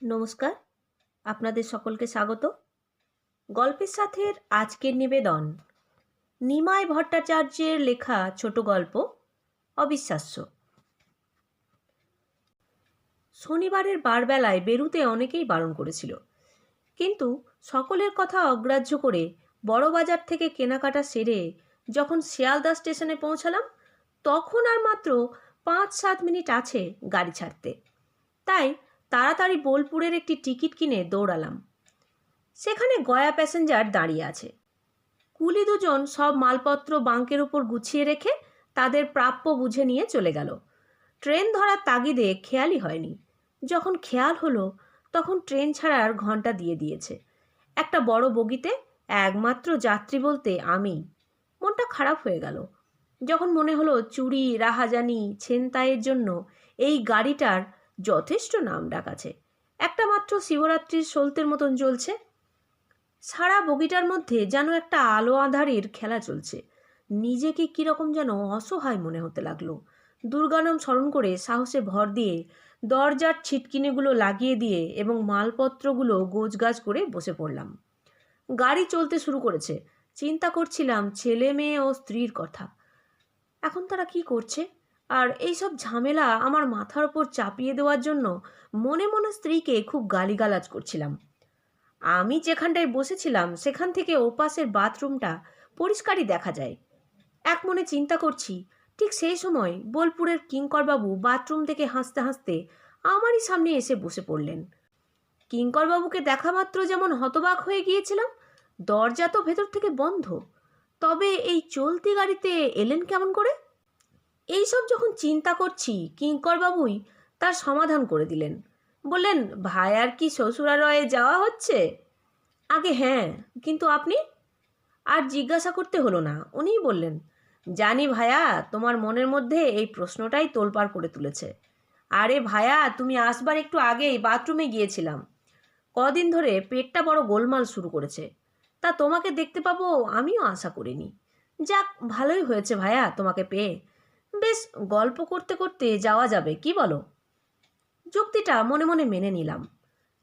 নমস্কার, আপনাদের সকলকে স্বাগত। গল্পের সাথের আজকের নিবেদন নিমাই ভট্টাচার্যের লেখা ছোট গল্প অবিশ্বাস্য। শনিবারের বারবেলায় বেরুতে অনেকেই বারণ করেছিল, কিন্তু সকলের কথা অগ্রাহ্য করে বড় বাজার থেকে কেনাকাটা সেরে যখন শিয়ালদা স্টেশনে পৌঁছালাম, তখন আর মাত্র 5-7 মিনিট আছে গাড়ি ছাড়তে। তাই তাড়াতাড়ি বোলপুরের একটি টিকিট কিনে দৌড়ালাম। সেখানে গয়া প্যাসেঞ্জার দাঁড়িয়ে আছে। কুলি দুজন সব মালপত্র বাঙ্কের উপর গুছিয়ে রেখে তাদের প্রাপ্য বুঝে নিয়ে চলে গেল। ট্রেন ধরার তাগিদে খেয়ালই হয়নি। যখন খেয়াল হলো তখন ট্রেন ছাড়ার ঘন্টা দিয়ে দিয়েছে। একটা বড় বগিতে একমাত্র যাত্রী বলতে আমি। মনটা খারাপ হয়ে গেল যখন মনে হলো চুরি, রাহাজানি, ছিনতাইয়ের জন্য এই গাড়িটার যথেষ্ট নামডাক আছে। একটা মাত্র শিবরাত্রির সলতের মতন জ্বলছে। সারা বগিটার মধ্যে যেন একটা আলো আঁধারের খেলা চলছে। নিজেকে কীরকম যেন অসহায় মনে হতে লাগলো। দুর্গানাম স্মরণ করে সাহসে ভর দিয়ে দরজার ছিটকিনিগুলো লাগিয়ে দিয়ে এবং মালপত্রগুলো গোছগাছ করে বসে পড়লাম। গাড়ি চলতে শুরু করেছে। চিন্তা করছিলাম ছেলে মেয়ে ও স্ত্রীর কথা। এখন তারা কি করছে? আর এই সব ঝামেলা আমার মাথার ওপর চাপিয়ে দেওয়ার জন্য মনে মনে স্ত্রীকে খুব গালিগালাজ করছিলাম। আমি যেখানটায় বসেছিলাম সেখান থেকে ওপাশের বাথরুমটা পরিষ্কারই দেখা যায়। এক মনে চিন্তা করছি, ঠিক সেই সময় বোলপুরের কিঙ্করবাবু বাথরুম থেকে হাসতে হাসতে আমারই সামনে এসে বসে পড়লেন। কিঙ্করবাবুকে দেখা মাত্র যেমন হতবাক হয়ে গিয়েছিলাম। দরজা তো ভেতর থেকে বন্ধ, তবে এই চলতি গাড়িতে এলেন কেমন করে? এইসব যখন চিন্তা করছি, কিঙ্করবাবুই তার সমাধান করে দিলেন। বললেন, ভায়ার কি শ্বশুরালয়ে যাওয়া হচ্ছে? আগে হ্যাঁ, কিন্তু আপনি? আর জিজ্ঞাসা করতে হলো না, উনিই বললেন, জানি ভায়া তোমার মনের মধ্যে এই প্রশ্নটাই তোলপাড় করে তুলেছে। আরে ভায়া, তুমি আসবার একটু আগেই বাথরুমে গিয়েছিলাম। কদিন ধরে পেটটা বড় গোলমাল শুরু করেছে, তা তোমাকে দেখতে পাবো আমিও আশা করিনি। যাক, ভালোই হয়েছে ভায়া তোমাকে পেয়ে। বেশ, গল্প করতে করতে যাওয়া যাবে, কি বলো? যুক্তিটা মনে মনে মেনে নিলাম।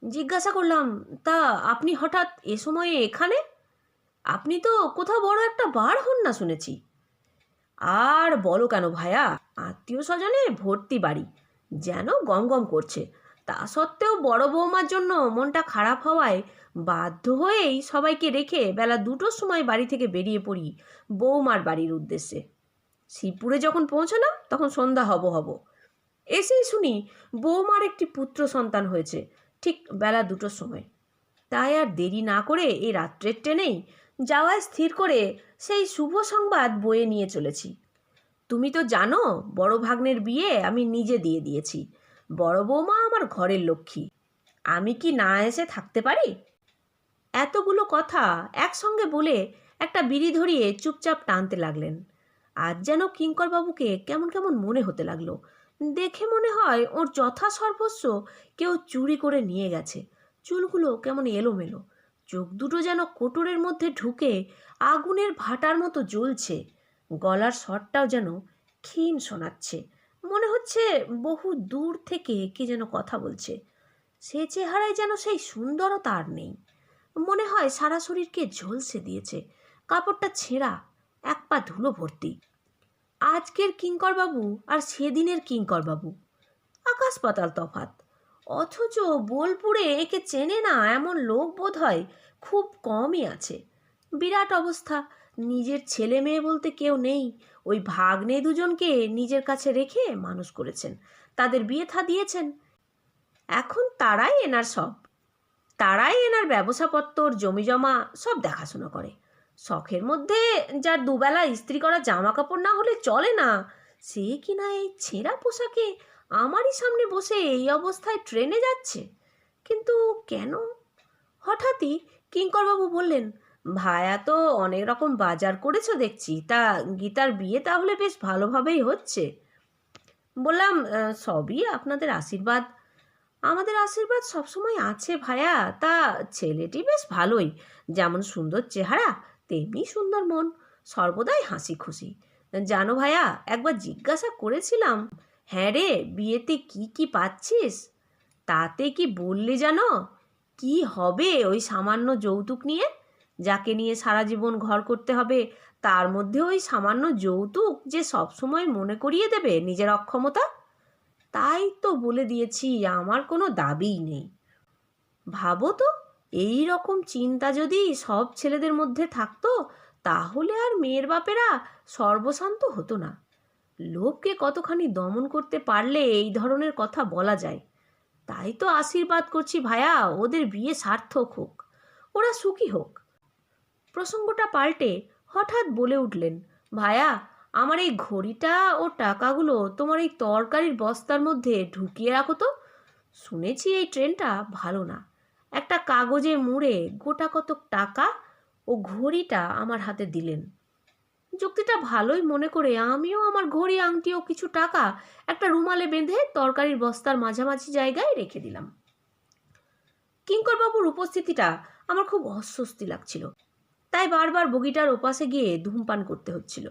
জিজ্ঞাসা করলাম, তা আপনি হঠাৎ এ সময়ে এখানে? আপনি তো কোথাও বড় একটা বার হন না শুনেছি। আর বলো কেন ভায়া, আত্মীয় স্বজনে ভর্তি বাড়ি, যেন গম গম করছে। তা সত্ত্বেও বড় বৌমার জন্য মনটা খারাপ হওয়ায় বাধ্য হয়েই সবাইকে রেখে বেলা 2টোর সময় বাড়ি থেকে বেরিয়ে পড়ি বৌমার বাড়ির উদ্দেশ্যে। শিবপুরে যখন পৌঁছলাম তখন সন্ধ্যা হব হব। এসেই শুনি বৌমার একটি পুত্র সন্তান হয়েছে ঠিক বেলা 2টোর সময়। তাই আর দেরি না করে এই রাত্রের ট্রেনেই যাওয়ায় স্থির করে সেই শুভ সংবাদ বয়ে নিয়ে চলেছি। তুমি তো জানো, বড় ভাগ্নের বিয়ে আমি নিজে দিয়ে দিয়েছি। বড় বৌমা আমার ঘরের লক্ষ্মী, আমি কি না এসে থাকতে পারি? এতগুলো কথা একসঙ্গে বলে একটা বিড়ি ধরিয়ে চুপচাপ টানতে লাগলেন। আজ যেন কিঙ্করবাবুকে কেমন কেমন মনে হতে লাগলো। দেখে মনে হয় ওর যথাসর্বস্ব কেউ চুরি করে নিয়ে গেছে। চুলগুলো কেমন এলোমেলো, চোখ দুটো যেন কোটরের মধ্যে ঢুকে আগুনের ভাটার মতো জ্বলছে। গলার স্বরটাও যেন ক্ষীণ শোনাচ্ছে। মনে হচ্ছে বহু দূর থেকে কে যেন কথা বলছে। সে চেহারায় যেন সেই সুন্দরতা আর নেই। মনে হয় সারা শরীরকে ঝলসে দিয়েছে। কাপড়টা ছেঁড়া, এক পা ধুলো ভর্তি। আজকের কিঙ্করবাবু আর সেদিনের কিঙ্করবাবু, আকাশ পাতাল তফাৎ। অথচ বোলপুরে একে চেনে না এমন লোক বোধ হয় খুব কমই আছে। বিরাট অবস্থা। নিজের ছেলে মেয়ে বলতে কেউ নেই। ওই ভাগ্নে দুজনকে নিজের কাছে রেখে মানুষ করেছেন, তাদের বিয়ে থা দিয়েছেন। এখন তারাই এনার সব। তারাই এনার ব্যবসাপত্তর, জমিজমা সব দেখাশোনা করে। শখের মধ্যে যার দুবেলা ইস্ত্রি করা জামা কাপড় না হলে চলে না, সে কিনা এই ছেঁড়া পোশাকে আমারই সামনে বসে এই অবস্থায় ট্রেনে যাচ্ছে। কিন্তু কেন? হঠাৎই কিঙ্করবাবু বললেন, ভায়া তো অনেক রকম বাজার করেছো দেখছি, তা গীতার বিয়ে তাহলে বেশ ভালোভাবেই হচ্ছে? বললাম, সবই আপনাদের আশীর্বাদ। আমাদের আশীর্বাদ সবসময় আছে ভায়া। তা ছেলেটি বেশ ভালোই, যেমন সুন্দর চেহারা তেমনি সুন্দর মন, সর্বদাই হাসি খুশি। জানো ভায়া, একবার জিজ্ঞাসা করেছিলাম, হ্যাঁ রে, বিয়েতে কি কি পাচ্ছিস? তাতে কি বললে জানো? কি হবে ওই সামান্য যৌতুক নিয়ে? যাকে নিয়ে সারা জীবন ঘর করতে হবে, তার মধ্যে ওই সামান্য যৌতুক যে সবসময় মনে করিয়ে দেবে নিজের অক্ষমতা। তাই তো বলে দিয়েছি আমার কোনো দাবিই নেই। ভাবো তো, এই রকম চিন্তা যদি সব ছেলেদের মধ্যে থাকতো, তাহলে আর মেয়ের বাপেরা সর্বশান্ত হতো না। লোভকে কতখানি দমন করতে পারলে এই ধরনের কথা বলা যায়। তাই তো আশীর্বাদ করছি ভায়া, ওদের বিয়ে সার্থক হোক, ওরা সুখী হোক। প্রসঙ্গটা পাল্টে হঠাৎ বলে উঠলেন, ভায়া, আমার এই ঘড়িটা ও টাকাগুলো তোমার এই তরকারির বস্তার মধ্যে ঢুকিয়ে রাখো তো। শুনেছি এই ট্রেনটা ভালো না। একটা কাগজে মুড়ে গোটা কতক টাকা ও ঘড়িটা আমার হাতে দিলেন। যুক্তিটা ভালোই মনে করে আমিও আমার ঘড়ি, আংটি ও কিছু টাকা একটা রুমালে বেঁধে তরকারির বস্তার মাঝামাঝি জায়গায় রেখে দিলাম। কিঙ্করবাবুর উপস্থিতিটা আমার খুব অস্বস্তি লাগছিল, তাই বারবার বগিটার ওপাশে গিয়ে ধূমপান করতে হচ্ছিল।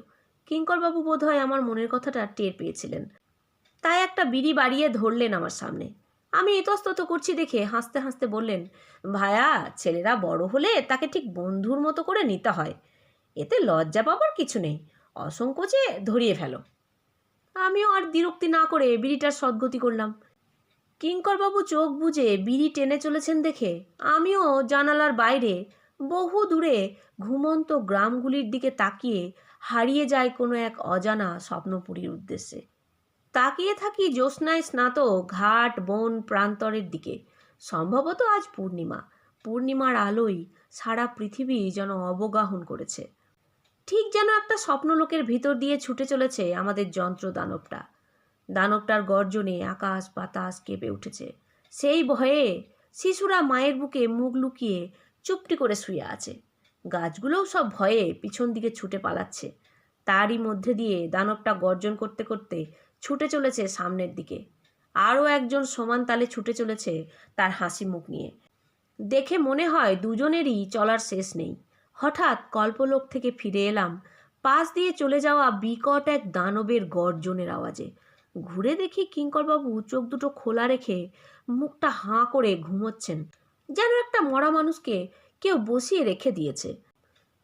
কিঙ্করবাবু বোধহয় আমার মনের কথাটা টের পেয়েছিলেন, তাই একটা বিড়ি বাড়িয়ে ধরলেন আমার সামনে। আমি ইতস্তত করছি দেখে হাসতে হাসতে বললেন, ভায়া, ছেলেরা বড় হলে তাকে ঠিক বন্ধুর মতো করে নিতে হয়, এতে লজ্জা পাবার কিছু নেই, অসংকোচে ধরিয়ে ফেলো। আমিও আর দ্বিরুক্তি না করে বিড়িটার সদ্গতি করলাম। কিঙ্করবাবু চোখ বুজে বিড়ি টেনে চলেছেন দেখে আমিও জানালার বাইরে বহু দূরে ঘুমন্ত গ্রামগুলির দিকে তাকিয়ে হারিয়ে যায় কোনো এক অজানা স্বপ্নপুরীর উদ্দেশ্যে। তাকিয়ে থাকি জ্যোৎস্নায় স্নাত ঘাট বন প্রান্তরের দিকে। সম্ভবত আজ পূর্ণিমা। পূর্ণিমার আলোয় সারা পৃথিবী যেন অবগাহন করেছে। ঠিক যেন একটা স্বপ্নলোকের ভিতর দিয়ে ছুটে চলেছে আমাদের যন্ত্র দানবটা। দানবটার গর্জনে আকাশ বাতাস কেঁপে উঠেছে। সেই ভয়ে শিশুরা মায়ের বুকে মুখ লুকিয়ে চুপটি করে শুয়ে আছে। গাছগুলোও সব ভয়ে পিছন দিকে ছুটে পালাচ্ছে। তারই মধ্যে দিয়ে দানবটা গর্জন করতে করতে ছুটে চলেছে সামনের দিকে। আরও একজন সমান তালে ছুটে চলেছে তার হাসি মুখ নিয়ে। দেখে মনে হয় দুজনেরই চলার শেষ নেই। হঠাৎ কল্পলোক থেকে ফিরে এলাম পাশ দিয়ে চলে যাওয়া বিকট এক দানবের গর্জনের আওয়াজে। ঘুরে দেখি কিঙ্করবাবু চোখ দুটো খোলা রেখে মুখটা হাঁ করে ঘুমোচ্ছেন, যেন একটা মরা মানুষকে কেউ বসিয়ে রেখে দিয়েছে।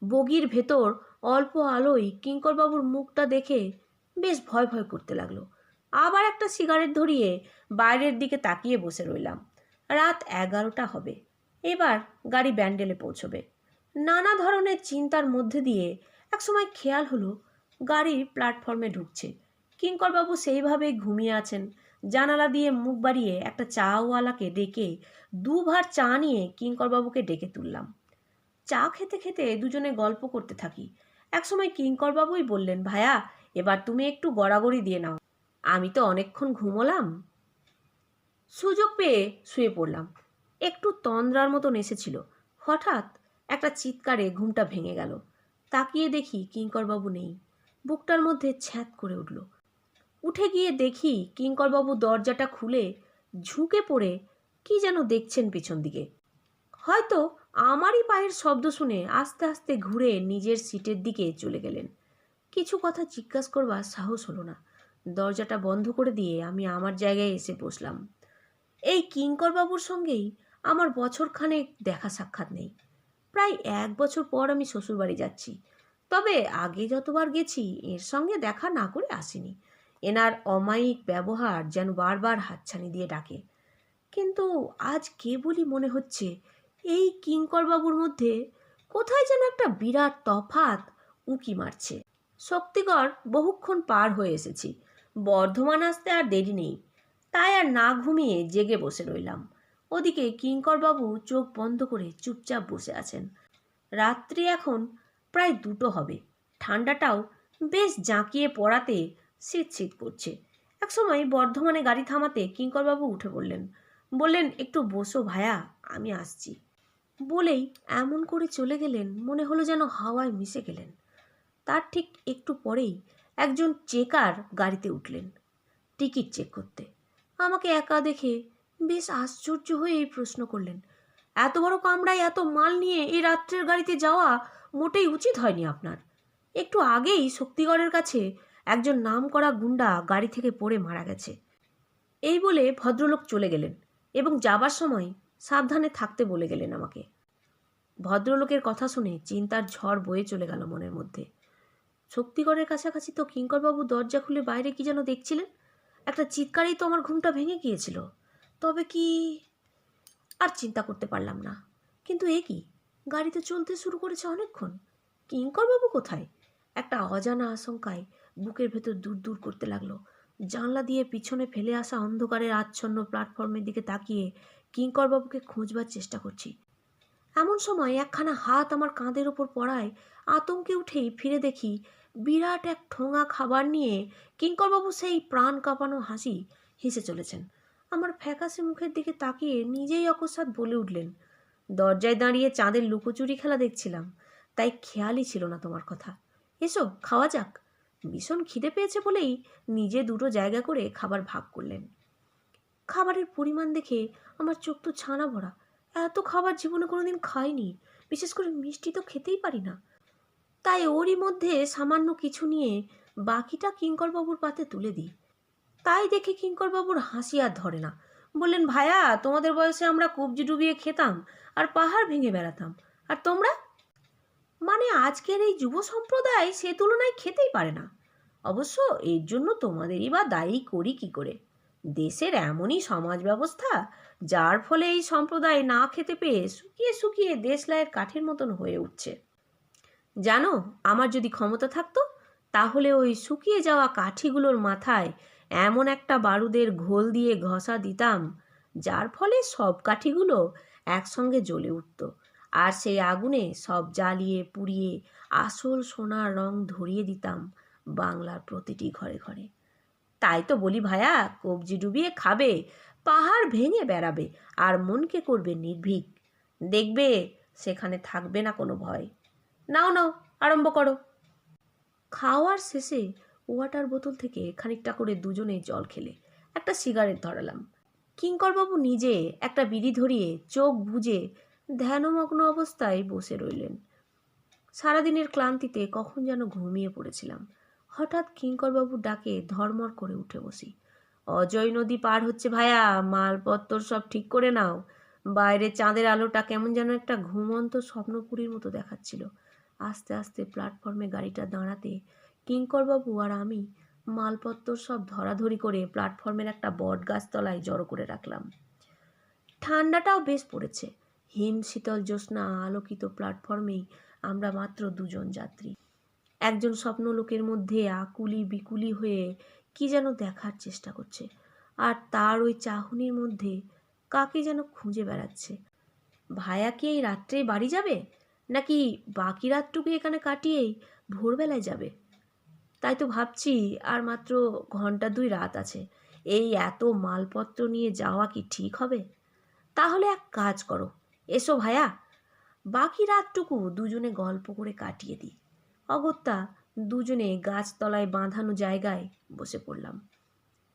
বগির ভেতর অল্প আলোয় কিঙ্করবাবুর মুখটা দেখে বেশ ভয় ভয় করতে লাগলো। আবার একটা সিগারেট ধরিয়ে বাইরের দিকে তাকিয়ে বসে রইলাম। রাত 11টা হবে। এবার গাড়ি ব্যান্ডেলে পৌঁছবে। নানা ধরনের চিন্তার মধ্যে দিয়ে একসময় খেয়াল হলো গাড়ি প্ল্যাটফর্মে ঢুকছে। কিঙ্করবাবু সেইভাবেই ঘুমিয়ে আছেন। জানালা দিয়ে মুখ বাড়িয়ে একটা চাওয়ালাকে ডেকে 2 ভাঁড় চা নিয়ে কিঙ্করবাবুকে ডেকে তুললাম। চা খেতে খেতে দুজনে গল্প করতে থাকি। একসময় কিঙ্করবাবুই বললেন, ভায়া, এবার তুমি একটু গড়াগড়ি দিয়ে নাও, আমি তো অনেকক্ষণ ঘুমোলাম। সুযোগ পেয়ে শুয়ে পড়লাম। একটু তন্দ্রার মতন এসেছিল। হঠাৎ একটা চিৎকারে ঘুমটা ভেঙে গেল। তাকিয়ে দেখি কিঙ্করবাবু নেই। বুকটার মধ্যে ছ্যাঁত করে উঠল। উঠে গিয়ে দেখি কিঙ্করবাবু দরজাটা খুলে ঝুঁকে পড়ে কি যেন দেখছেন পিছন দিকে। হয়তো আমারই পায়ের শব্দ শুনে আস্তে আস্তে ঘুরে নিজের সিটের দিকে চলে গেলেন। কিছু কথা জিজ্ঞাসা করবার সাহস হলো না। দরজাটা বন্ধ করে দিয়ে আমি আমার জায়গায় এসে বসলাম। এই কিঙ্করবাবুর সঙ্গেই আমার বছরখানেক দেখা সাক্ষাৎ নেই। প্রায় 1 বছর পর আমি শ্বশুরবাড়ি যাচ্ছি। তবে আগে যতবার গেছি এর সঙ্গে দেখা না করে আসিনি। এনার অমায়িক ব্যবহার যেন বারবার হাতছানি দিয়ে ডাকে। কিন্তু আজ কেবলই মনে হচ্ছে এই কিঙ্করবাবুর মধ্যে কোথায় যেন একটা বিরাট তফাৎ উঁকি মারছে। শক্তিগড় বহুক্ষণ পার হয়ে এসেছি। বর্ধমান আসতে আর দেরি নেই। তাই আর না ঘুমিয়ে জেগে বসে রইলাম। ওদিকে কিঙ্করবাবু চোখ বন্ধ করে চুপচাপ বসে আছেন। রাত্রি এখন প্রায় 2টো হবে। ঠান্ডাটাও বেশ জাঁকিয়ে পড়াতে শীত শীত করছে। একসময় বর্ধমানে গাড়ি থামাতে কিঙ্করবাবু উঠে বললেন, একটু বসো ভায়া, আমি আসছি। বলেই এমন করে চলে গেলেন, মনে হলো যেন হাওয়ায় মিশে গেলেন। তার ঠিক একটু পরেই একজন চেকার গাড়িতে উঠলেন টিকিট চেক করতে। আমাকে একা দেখে বেশ আশ্চর্য হয়ে এই প্রশ্ন করলেন, এত বড় কামরায় এত মাল নিয়ে এই রাত্রের গাড়িতে যাওয়া মোটেই উচিত হয়নি আপনার। একটু আগেই শক্তিগড়ের কাছে একজন নামকরা গুন্ডা গাড়ি থেকে পড়ে মারা গেছে। এই বলে ভদ্রলোক চলে গেলেন। এবং যাবার সময় সাবধানে থাকতে বলে গেলেন আমাকে। ভদ্রলোকের কথা শুনে চিন্তার ঝড় বয়ে চলে গেল মনের মধ্যে। শক্তিগড়ের কাছাকাছি তো কিঙ্করবাবু দরজা খুলে বাইরে কি যেন দেখছিলেন। একটা চিৎকারেই তো আমার ঘুমটা ভেঙে গিয়েছিল। তবে কি? আর চিন্তা করতে পারলাম না। কিন্তু এ কি, গাড়ি তো চলতে শুরু করেছে অনেকক্ষণ। কিঙ্করবাবু কোথায়? একটা অজানা আশঙ্কায় বুকের ভেতর দূর দূর করতে লাগলো। জানলা দিয়ে পিছনে ফেলে আসা অন্ধকারের আচ্ছন্ন প্ল্যাটফর্মের দিকে তাকিয়ে কিঙ্করবাবুকে খোঁজবার চেষ্টা করছি। এমন সময় একখানা হাত আমার কাঁধের ওপর পড়ায় আতঙ্কে উঠেই ফিরে দেখি বিরাট এক ঠোঙা খাবার নিয়ে কিঙ্করবাবু সেই প্রাণ কাঁপানো হাসি হেসে চলেছেন। আমার ফ্যাকাশে মুখের দিকে তাকিয়ে নিজেই অকস্মাৎ বলে উঠলেন, দরজায় দাঁড়িয়ে চাঁদের লুকোচুরি খেলা দেখছিলাম, তাই খেয়ালই ছিল না তোমার কথা। এসো খাওয়া যাক। ভীষণ খিদে পেয়েছে বলেই নিজে দুটো জায়গা করে খাবার ভাগ করলেন। খাবারের পরিমাণ দেখে আমার চোখ তো ছানা ভরা। এত খাবার জীবনে কোনোদিন খাইনি। বিশেষ করে মিষ্টি তো খেতেই পারি না। তাই ওরই মধ্যে সামান্য কিছু নিয়ে বাকিটা কিঙ্করবাবুর পাতে তুলে দিই। তাই দেখে কিঙ্করবাবুর হাসি আর ধরে না। বললেন, ভায়া, তোমাদের বয়সে আমরা কবজি ডুবিয়ে খেতাম আর পাহাড় ভেঙে বেড়াতাম, আর তোমরা? মানে আজকের এই যুব সম্প্রদায় সে তুলনায় খেতেই পারে না। অবশ্য এর জন্য তোমাদেরই বা দায়ী করি কি করে? দেশের এমনই সমাজ ব্যবস্থা, যার ফলে এই সম্প্রদায় না খেতে পেয়ে শুকিয়ে শুকিয়ে দেশলাইয়ের কাঠের মতন হয়ে উঠছে। জানো, আমার যদি ক্ষমতা থাকতো তাহলে ওই শুকিয়ে যাওয়া কাঠিগুলোর মাথায় এমন একটা বারুদের ঘোল দিয়ে ঘষা দিতাম, যার ফলে সব কাঠিগুলো একসঙ্গে জ্বলে উঠত, আর সেই আগুনে সব জ্বালিয়ে পুড়িয়ে আসল সোনার রং ধরিয়ে দিতাম বাংলার প্রতিটি ঘরে ঘরে। তাই তো বলি ভায়া, কবজি ডুবিয়ে খাবে, পাহাড় ভেঙে বেড়াবে, আর মনকে করবে নির্ভীক। দেখবে সেখানে থাকবে না কোনো ভয়। নাও নাও, আরম্ভ করো। খাওয়ার শেষে ওয়াটার বোতল থেকে খানিকটা করে দুজনে জল খেলে একটা সিগারেট ধরালাম। কিঙ্করবাবু নিজে একটা বিড়ি ধরিয়ে চোখ বুজে ধ্যানমগ্ন অবস্থায় বসে রইলেন। সারাদিনের ক্লান্তিতে কখন যেন ঘুমিয়ে পড়েছিলাম। হঠাৎ কিঙ্করবাবুর ডাকে ধর্মর করে উঠে বসি। অজয় নদী পার হচ্ছে ভায়া, মালপত্তর সব ঠিক করে নাও। বাইরে চাঁদের আলোটা কেমন যেন একটা ঘুমন্ত স্বপ্নপুরীর মতো দেখাচ্ছিল। আস্তে আস্তে প্ল্যাটফর্মে গাড়িটা দাঁড়াতে কিঙ্করবাবু আর আমি মালপত্তর সব ধরাধরি করে প্ল্যাটফর্মের একটা বট গাছতলায় জড়ো করে রাখলাম। ঠান্ডাটাও বেশ পড়েছে। হিম শীতল জ্যোৎস্না আলোকিত প্ল্যাটফর্মেই আমরা মাত্র দুজন যাত্রী। একজন স্বপ্নলোকের মধ্যে আকুলি বিকুলি হয়ে কি যেন দেখার চেষ্টা করছে, আর তার ওই চাহনির মধ্যে কাকে যেন খুঁজে বেড়াচ্ছে। ভায়া কি এই রাত্রেই বাড়ি যাবে, নাকি বাকি রাতটুকু এখানে কাটিয়েই ভোরবেলায় যাবে? তাই তো ভাবছি, আর মাত্র ঘন্টা দুই রাত আছে। এই এত মালপত্র নিয়ে যাওয়া কি ঠিক হবে? তাহলে এক কাজ করো, এসো ভায়া, বাকি রাতটুকু দুজনে গল্প করে কাটিয়ে দিই। অগত্যা দুজনে গাছতলায় বাঁধানো জায়গায় বসে পড়লাম।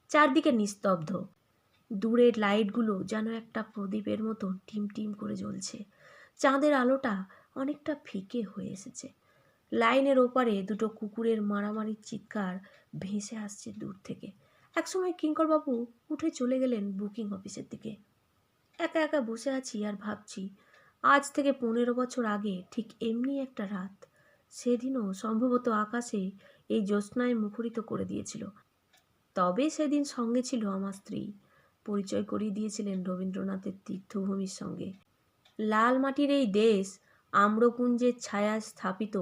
চারদিকে নিস্তব্ধ। দূরের লাইটগুলো যেন একটা প্রদীপের মতো টিম টিম করে জ্বলছে। চাঁদের আলোটা অনেকটা ফিকে হয়ে এসেছে। লাইনের ওপারে দুটো কুকুরের মারামারির চিৎকার ভেসে আসছে দূর থেকে। একসময় কিঙ্করবাবু উঠে চলে গেলেন বুকিং অফিসের দিকে। একা একা বসে আছি আর ভাবছি, আজ থেকে 15 বছর আগে ঠিক এমনি একটা রাত, সেদিনও সম্ভবত আকাশে এই জ্যোৎস্নায় মুখরিত করে দিয়েছিল। তবে সেদিন সঙ্গে ছিল আমার স্ত্রী। পরিচয় করিয়ে দিয়েছিলেন রবীন্দ্রনাথের তীর্থভূমির সঙ্গে। লাল মাটির এই দেশ আম্রকুঞ্জের ছায়ায় স্থাপিত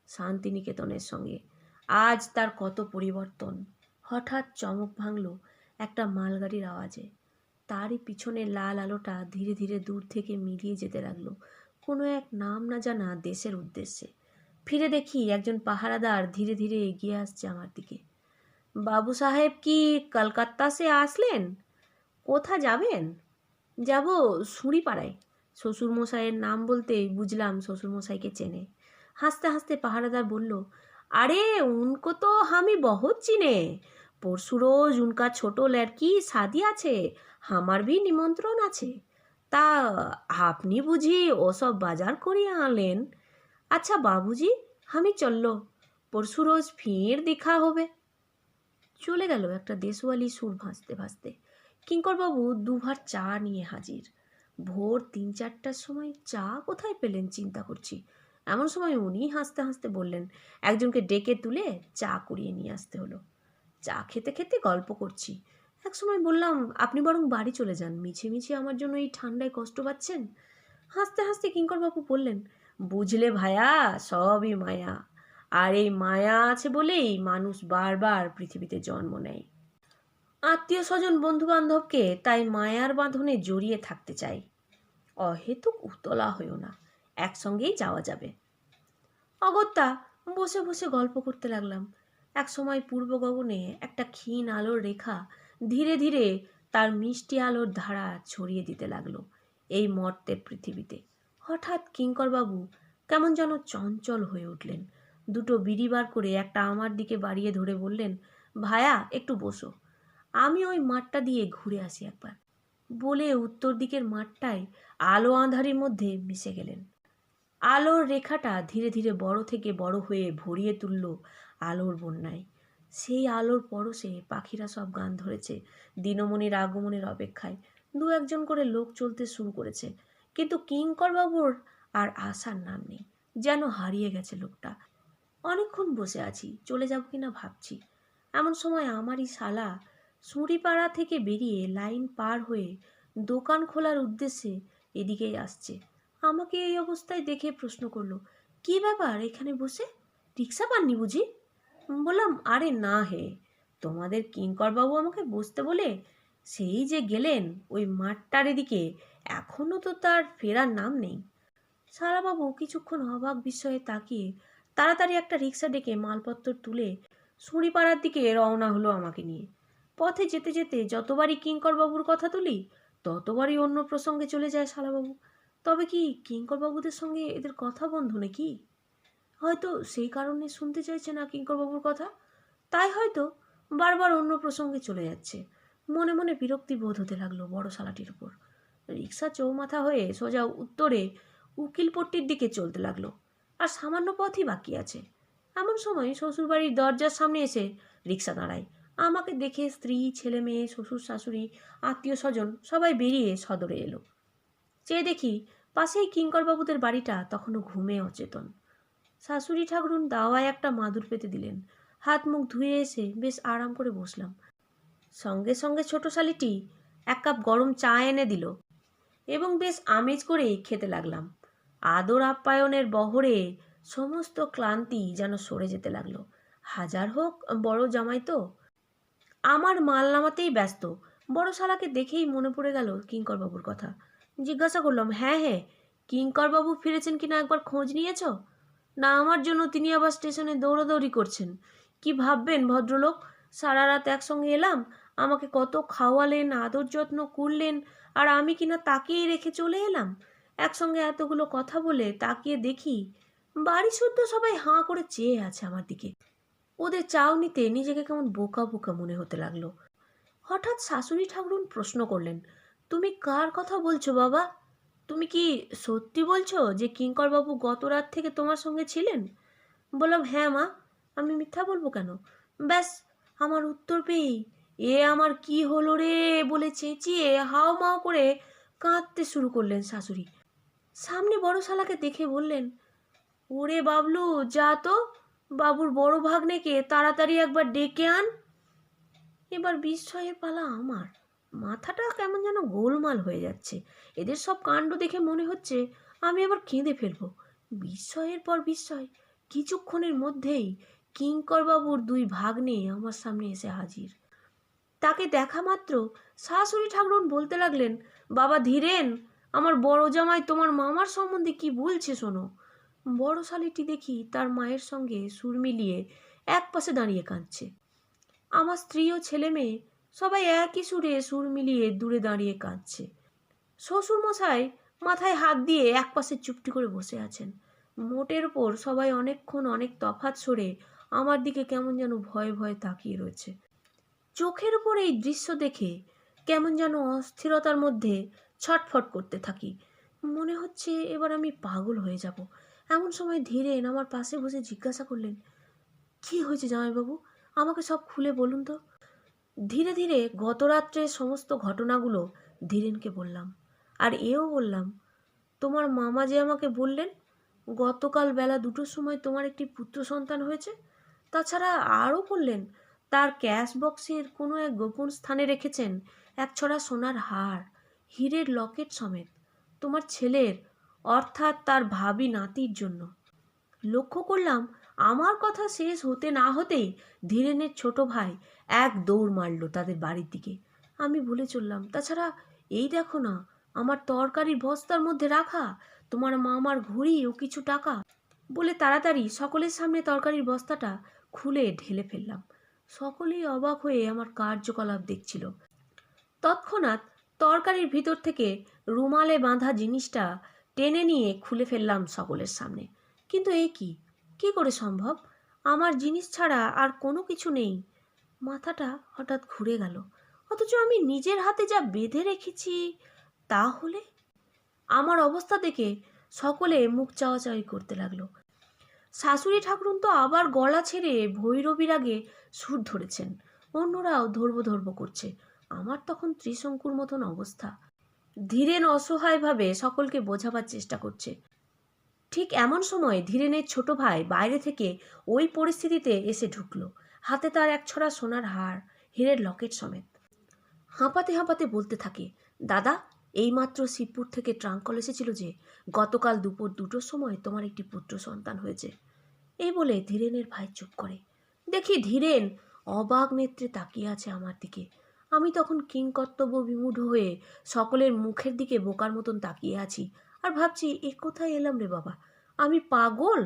শান্তিনিকেতনের সঙ্গে। আজ তার কত পরিবর্তন। হঠাৎ চমক ভাঙল একটা মালগাড়ির আওয়াজে। তারই পিছনে লাল আলোটা ধীরে ধীরে দূর থেকে মিলিয়ে যেতে লাগলো কোনো এক নাম না জানা দেশের উদ্দেশ্যে। ফিরে দেখি একজন পাহারাদার ধীরে ধীরে এগিয়ে আসছে আমার দিকে। বাবু সাহেব কি কলকাতা সে আসলেন? কোথা যাবেন? যাব সুড়িপাড়ায়। শ্বশুরমশাইয়ের নাম বলতেই বুঝলাম শ্বশুরমশাইকে চেনে। হাসতে হাসতে পাহারাদার বলল, अरे उनको तो हम ही बहुत চিনে। পরশু রোজ উনকা ছোট লড়কি শাদি আছে, আমার ভি নিমন্ত্রণ আছে। তা আপনি বুঝি ওসব বাজার করিয়ে আনলেন? আচ্ছা বাবুজি, আমি চললো, পরশু রোজ ফির দেখা হবে। চলে গেল একটা দেশওয়ালি সুর ভাসতে ভাসতে। কিঙ্করবাবু দুভার চা নিয়ে হাজির। ভোর 3-4টার সময় চা কোথায় পেলেন চিন্তা করছি, এমন সময় উনি হাসতে হাসতে বললেন একজনকে ডেকে তুলে চা করিয়ে নিয়ে আসতে হলো। চা খেতে খেতে গল্প করছি। এক সময় বললাম, আপনি বরং বাড়ি চলে যান, মিছে মিছে আমার জন্য এই ঠান্ডায় কষ্ট পাচ্ছেন। হাসতে হাসতে কিঙ্করবাবু বললেন, বুঝলে ভায়া, সবই মায়া, আর এই মায়া আছে বলেই মানুষ বারবার পৃথিবীতে জন্ম নেয়। আত্মীয় স্বজন বন্ধু বান্ধবকে তাই মায়ার বাঁধনে জড়িয়ে থাকতে চাই। অহেতুক উতলা হইও না, একসঙ্গেই যাওয়া যাবে। অগত্যা বসে বসে গল্প করতে লাগলাম। এক সময় পূর্ব গগনে একটা ক্ষীণ আলোর রেখা ধীরে ধীরে তার মিষ্টি আলোর ধারা ছড়িয়ে দিতে লাগলো এই মর্তের পৃথিবীতে। হঠাৎ কিঙ্করবাবু কেমন যেন চঞ্চল হয়ে উঠলেন। দুটো বিড়ি বার করে একটা আমার দিকে বাড়িয়ে ধরে বললেন, ভায়া একটু বসো, আমি ওই মাঠটা দিয়ে ঘুরে আসি একবার। বলে উত্তর দিকের মাঠটায় আলো আঁধারির মধ্যে মিশে গেলেন। আলোর রেখাটা ধীরে ধীরে বড় থেকে বড় হয়ে ভরিয়ে তুলল আলোর বন্যায়। সেই আলোর পরশে পাখিরা সব গান ধরেছে দিনমণির আগমনের অপেক্ষায়। দু একজন করে লোক চলতে শুরু করেছে, কিন্তু কিঙ্করবাবুর আর আসার নাম নেই, যেন হারিয়ে গেছে লোকটা। অনেকক্ষণ বসে আছি, চলে যাব কিনা ভাবছি। এমন সময় আমারই শালা সুঁড়িপাড়া থেকে বেরিয়ে লাইন পার হয়ে দোকান খোলার উদ্দেশ্যে এদিকেই আসছে। আমাকে এই অবস্থায় দেখে প্রশ্ন করলো, কি ব্যাপার এখানে বসে, রিক্সা পাননি বুঝি? বললাম, আরে না হে, তোমাদের কিঙ্করবাবু আমাকে বসতে বলে সেই যে গেলেন ওই মাঠটার এদিকে, এখনো তো তার ফেরার নাম নেই। শালাবাবু কিছুক্ষণ অবাক বিস্ময়ে তাকিয়ে তাড়াতাড়ি একটা রিক্সা ডেকে মালপত্র তুলে সুঁড়িপাড়ার দিকে রওনা হলো আমাকে নিয়ে। পথে যেতে যেতে যতবারই কিঙ্করবাবুর কথা তুলি ততবারই অন্য প্রসঙ্গে চলে যায় শালাবাবু। তবে কি কিঙ্করবাবুদের সঙ্গে এদের কথা বন্ধ নাকি? হয়তো সেই কারণে শুনতে চাইছে না কিঙ্করবাবুর কথা, তাই হয়তো বারবার অন্য প্রসঙ্গে চলে যাচ্ছে। মনে মনে বিরক্তি বোধ হতে লাগলো বড় শালাটির উপর। রিক্সা চৌমাথা হয়ে সোজা উত্তরে উকিলপট্টির দিকে চলতে লাগলো। আর সামান্য পথই বাকি আছে। এমন সময় শ্বশুরবাড়ির দরজার সামনে এসে রিক্সা দাঁড়ায়। আমাকে দেখে স্ত্রী, ছেলে মেয়ে, শ্বশুর শাশুড়ি, আত্মীয় স্বজন সবাই বেরিয়ে সদরে এলো। চেয়ে দেখি পাশেই কিঙ্করবাবুদের বাড়িটা তখনও ঘুমে অচেতন। শাশুড়ি ঠাকুরুন দাওয়ায় একটা মাদুর পেতে দিলেন। হাত মুখ ধুয়ে এসে বেশ আরাম করে বসলাম। সঙ্গে সঙ্গে ছোট শালিটি এক কাপ গরম চা এনে দিল এবং বেশ আমেজ করেই খেতে লাগলাম। আদর আপ্যায়নের বহরে সমস্ত ক্লান্তি যেন সরে যেতে লাগলো। হাজার হোক বড় জামাই তো, আমার মাল নামাতেই ব্যস্ত। বড় শালাকে দেখেই মনে পড়ে গেল কিঙ্করবাবুর কথা। জিজ্ঞাসা করলাম, হ্যাঁ হ্যাঁ, কিঙ্করবাবু ফিরেছেন কিনা একবার খোঁজ নিয়েছ? না আমার জন্য তিনি আবার স্টেশনে দৌড়াদৌড়ি করছেন? কি ভাববেন ভদ্রলোক, সারা রাত একসঙ্গে এলাম, আমাকে কত খাওয়ালেন, আদর যত্ন করলেন, আর আমি কিনা তাকিয়েই রেখে চলে এলাম। একসঙ্গে এতগুলো কথা বলে তাকিয়ে দেখি বাড়ি শুদ্ধ সবাই হাঁ করে চেয়ে আছে আমার দিকে। ওদের চাউনিতে নিজেকে কেমন বোকা বোকা মনে হতে লাগলো। হঠাৎ শাশুড়ি ঠাকুরুন প্রশ্ন করলেন, তুমি কার কথা বলছো বাবা? তুমি কি সত্যি বলছো যে কিঙ্করবাবু গত রাত থেকে তোমার সঙ্গে ছিলেন? বললাম, হ্যাঁ মা, আমি মিথ্যা বলবো কেন? ব্যাস আমার উত্তর পেয়েই এ আমার কি হলো রে বলে চেঁচিয়ে হাও মাও করে কাঁদতে শুরু করলেন শাশুড়ি। সামনে বড় শালাকে দেখে বললেন, ওরে বাবলু, যা তো, বাবুর বড় ভাগ্নেকে তাড়াতাড়ি একবার ডেকে আন। এবার বিস্ময়ের পালা আমার। মাথাটা কেমন যেন গোলমাল হয়ে যাচ্ছে। এদের সব কাণ্ড দেখে মনে হচ্ছে আমি আবার কেঁদে ফেলবো। বিস্ময়ের পর বিস্ময়। কিছুক্ষণের মধ্যেই কিঙ্করবাবুর দুই ভাগ্নে আমার সামনে এসে হাজির। তাকে দেখা মাত্র শাশুড়ি ঠাকুরুন বলতে লাগলেন, বাবা ধীরেন, আমার বড় জামাই তোমার মামার সম্বন্ধে কি বলছে শোনো। বড় শালিটি দেখি তার মায়ের সঙ্গে সুর মিলিয়ে এক পাশে দাঁড়িয়ে কাঁদছে। আমার স্ত্রী ও ছেলে মেয়ে সবাই একই সুরে সুর মিলিয়ে দূরে দাঁড়িয়ে কাঁদছে। শ্বশুরমশাই মাথায় হাত দিয়ে একপাশে চুপটি করে বসে আছেন। মোটের ওপর সবাই অনেকক্ষণ অনেক তফাৎ সরে আমার দিকে কেমন যেন ভয়ে ভয়ে তাকিয়ে রয়েছে। চোখের উপর এই দৃশ্য দেখে কেমন যেন অস্থিরতার মধ্যে ছটফট করতে থাকি। মনে হচ্ছে এবার আমি পাগল হয়ে যাব। এমন সময় ধীরেন আমার পাশে বসে জিজ্ঞাসা করলেন, কি হয়েছে জামাইবাবু, আমাকে সব খুলে বলুন তো। ধীরে ধীরে গত রাত্রের সমস্ত ঘটনাগুলো ধীরেনকে বললাম, আর এও বললাম, তোমার মামা যে আমাকে বললেন গতকাল বেলা 2টোর সময় তোমার একটি পুত্র সন্তান হয়েছে। তাছাড়া আরও বললেন তার ক্যাশ বক্সের কোনো এক গোপন স্থানে রেখেছেন এক ছড়া সোনার হার, হীরের লকেট সমেত, তোমার ছেলের অর্থাৎ তার ভাবি নাতির জন্য। লক্ষ্য করলাম আমার কথা শেষ হতে না হতেই ধীরেনের ছোট ভাই এক দৌড় মারল তাদের বাড়ির দিকে। আমি ভুলে চললাম, তাছাড়া এই দেখো না, আমার তরকারির বস্তার মধ্যে রাখা তোমার মামার ঘড়ি ও কিছু টাকা, বলে তাড়াতাড়ি সকলের সামনে তরকারির বস্তাটা খুলে ঢেলে ফেললাম। সকলেই অবাক হয়ে আমার কার্যকলাপ দেখছিল। তৎক্ষণাৎ তরকারির ভিতর থেকে রুমালে বাঁধা জিনিসটা টেনে নিয়ে খুলে ফেললাম সকলের সামনে। কিন্তু এ কি, কি করে সম্ভব? আমার জিনিস ছাড়া আর কোনো কিছু নেই। মাথাটা হঠাৎ ঘুরে গেল, অথচ আমি নিজের হাতে যা বেঁধে রেখেছি। তাহলে আমার অবস্থা দেখে সকলে মুখ চাওয়াচাওয়ি করতে লাগলো। শাশুড়ি ঠাকুরুন তো আবার গলা ছেড়ে ভৈরবীর আগে সুর ধরেছেন, অন্যরাও ধরবো ধরবো করছে। আমার তখন ত্রিশঙ্কুর মতন অবস্থা। ধীরেন অসহায়ভাবে সকলকে বোঝাবার চেষ্টা করছে। ঠিক এমন সময় ধীরেনের ছোট ভাই বাইরে থেকে ওই পরিস্থিতিতে এসে ঢুকলো, হাতে তার এক ছড়া সোনার হার, হীরের লকেট সমেত। হাঁপাতে হাঁপাতে বলতে থাকে, দাদা, এইমাত্র শিবপুর থেকে ট্রাঙ্ক কল এসেছিল যে গতকাল দুপুর 2টোর সময় তোমার একটি পুত্র সন্তান হয়েছে। এই বলে ধীরেনের ভাই চুপ করে। দেখি ধীরেন অবাক নেত্রে তাকিয়ে আছে আমার দিকে। আমি তখন কিংকর্তব্য বিমূঢ় হয়ে সকলের মুখের দিকে বোকার মতন তাকিয়ে আছি, আর ভাবছি এ কোথায় এলাম রে বাবা, আমি পাগল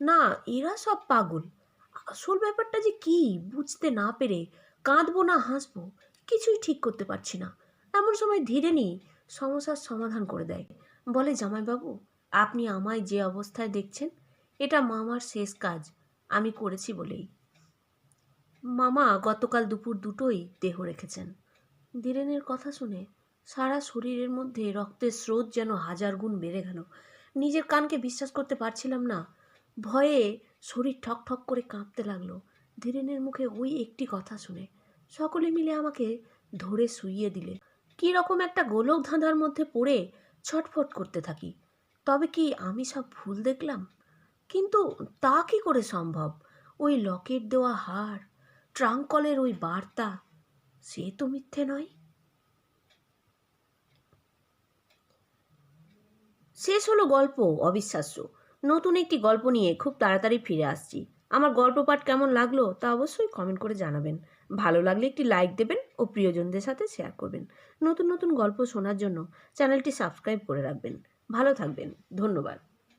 না এরা সব পাগল? আসল ব্যাপারটা যে কি বুঝতে না পেরে কাঁদবো না হাসবো কিছুই ঠিক করতে পারছি না। এমন সময় ধীরেনই সমস্যার সমাধান করে দেয়। বলে, জামাইবাবু, আপনি আমায় যে অবস্থায় দেখছেন এটা মামার শেষ কাজ আমি করেছি বলেই। মামা গতকাল দুপুর 2টোয় দেহ রেখেছেন। ধীরেনের কথা শুনে সারা শরীরের মধ্যে রক্তের স্রোত যেন 1000 গুণ বেড়ে গেল। নিজের কানকে বিশ্বাস করতে পারছিলাম না। ভয়ে শরীর ঠক ঠক করে কাঁপতে লাগলো ধীরেনের মুখে ওই একটি কথা শুনে। সকলে মিলে আমাকে ধরে শুইয়ে দিলে। কী রকম একটা গোলক ধাঁধার মধ্যে পড়ে ছটফট করতে থাকি। তবে কি আমি সব ভুল দেখলাম? কিন্তু তা কি করে সম্ভব? ওই লকেট দেওয়া হার, ট্রাঙ্ক কলের ওই বার্তা, সে তো মিথ্যে নয়। শেষ হলো গল্প অবিশ্বাস্য। নতুন একটি গল্প নিয়ে খুব তাড়াতাড়ি ফিরে আসছি। আমার গল্প পাঠ কেমন লাগলো তা অবশ্যই কমেন্ট করে জানাবেন। ভালো লাগলে একটি লাইক দেবেন ও প্রিয়জনদের সাথে শেয়ার করবেন। নতুন নতুন গল্প শোনার জন্য চ্যানেলটি সাবস্ক্রাইব করে রাখবেন। ভালো থাকবেন। ধন্যবাদ।